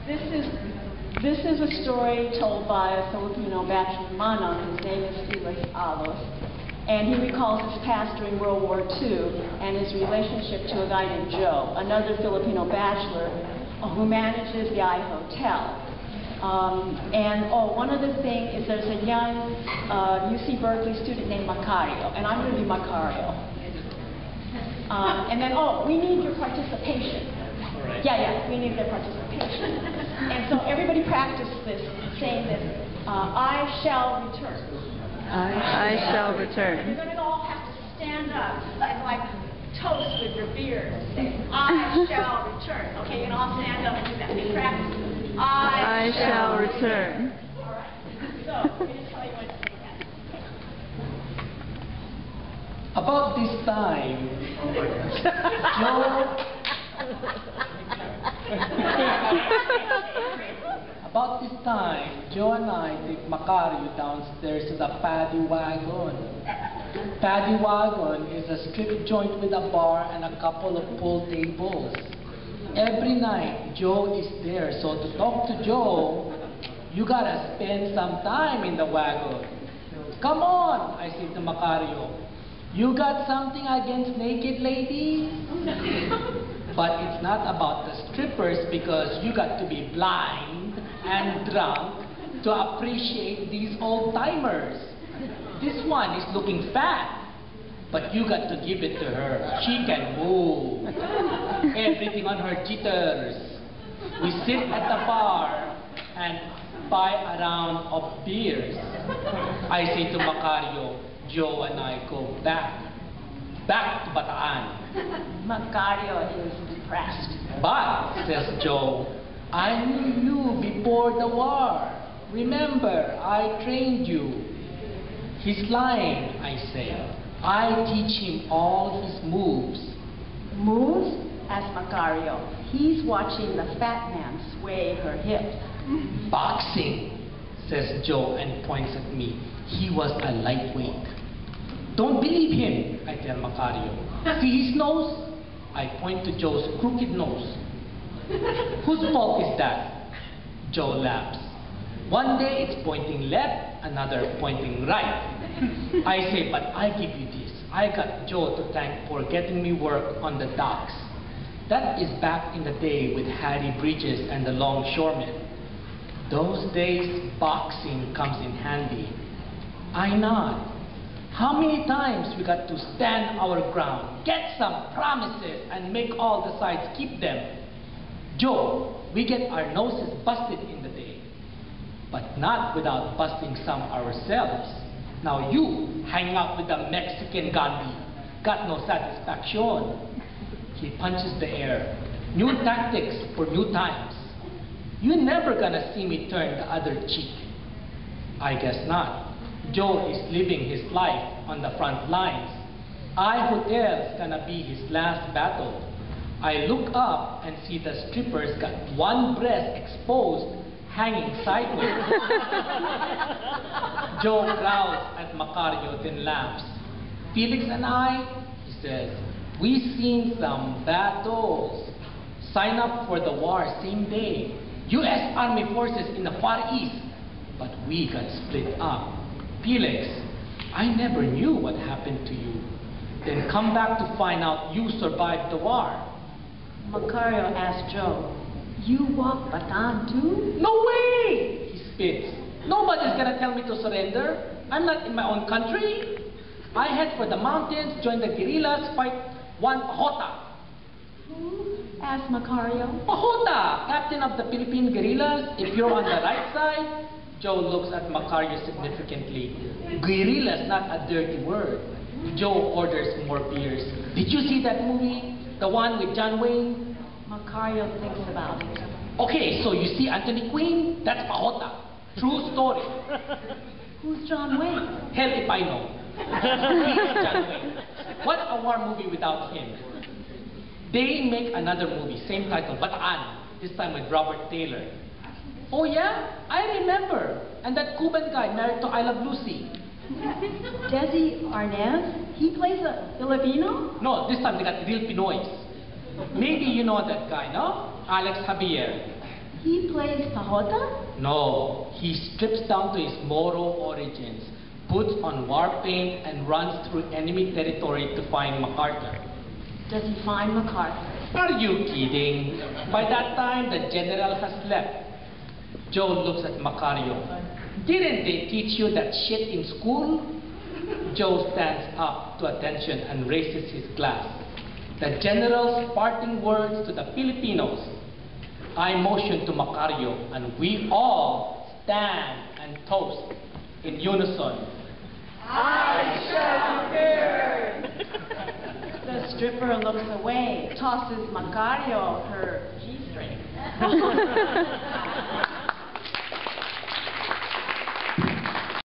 This is a story told by a Filipino bachelor mana. His name is Felix Alos, and he recalls his past during World War II and his relationship to a guy named Joe, another Filipino bachelor who manages the I Hotel. One other thing is there's a young UC Berkeley student named Macario, and I'm going to be Macario. We need your participation. Right. Yeah, we need their participation. And so everybody practice this, saying this, I shall return. I shall return. You're going to all have to stand up and like toast with your beard and say, I shall return. Okay, you can all stand up and do that. We practice. I shall return. All right. So, I'm going to tell you what to say next. About this time, Joe and I take Macario downstairs to the Paddy Wagon. Paddy Wagon is a strip joint with a bar and a couple of pool tables. Every night, Joe is there, so to talk to Joe, you gotta spend some time in the wagon. Come on, I say to Macario. You got something against naked ladies? But it's not about the strippers because you got to be blind and drunk to appreciate these old-timers. This one is looking fat, but you got to give it to her. She can move. Everything on her jitters. We sit at the bar and buy a round of beers. I say to Macario, Joe and I go back to Bataan. Macario is depressed. But, says Joe, I knew you before the war. Remember, I trained you. He's lying, I say. I teach him all his moves. Moves? Asked Macario. He's watching the fat man sway her hips. Boxing, says Joe and points at me. He was a lightweight. Don't believe him, I tell Macario. See his nose? I point to Joe's crooked nose. Whose fault is that? Joe laughs. One day it's pointing left, another pointing right. I say, but I give you this. I got Joe to thank for getting me work on the docks. That is back in the day with Harry Bridges and the longshoremen. Those days, boxing comes in handy. I nod. How many times we got to stand our ground, get some promises, and make all the sides keep them? Joe, we get our noses busted in the day, but not without busting some ourselves. Now you hang out with the Mexican Gandhi, got no satisfaction. He punches the air. New tactics for new times. You never gonna see me turn the other cheek. I guess not. Joe is living his life on the front lines. I Hotel's gonna be his last battle. I look up and see the strippers got one breast exposed, hanging sideways. Joe growls at Macario, then laughs. Felix and I, he says, we seen some battles. Sign up for the war same day. U.S. Army forces in the Far East. But we got split up. Felix, I never knew what happened to you. Then come back to find out you survived the war. Macario asked Joe, you walk Bataan too? No way! He spits. Nobody's gonna tell me to surrender. I'm not in my own country. I head for the mountains, join the guerrillas, fight one Pahota. Who? Asked Macario. Pahota, captain of the Philippine guerrillas. If you're on the right side, Joe looks at Macario significantly. Guerrillas, not a dirty word. Joe orders more beers. Did you see that movie? The one with John Wayne? Macario thinks about it. Okay, so you see Anthony Quinn? That's Pahota. True story. Who's John Wayne? Hell if I know. He's John Wayne. What a war movie without him. They make another movie, same title, Bataan, this time with Robert Taylor. Oh yeah? I remember. And that Cuban guy married to I Love Lucy. Desi Arnaz? He plays a Filipino? No, this time they got real Pinoys. Maybe you know that guy, no? Alex Javier. He plays pahota? No, he strips down to his Moro origins, puts on war paint, and runs through enemy territory to find MacArthur. Does he find MacArthur? Are you kidding? By that time, the general has left. Joe looks at Macario. Didn't they teach you that shit in school? Joe stands up to attention and raises his glass. The general's parting words to the Filipinos. I motion to Macario, and we all stand and toast in unison. I shall return. The stripper looks away, tosses Macario her G-string.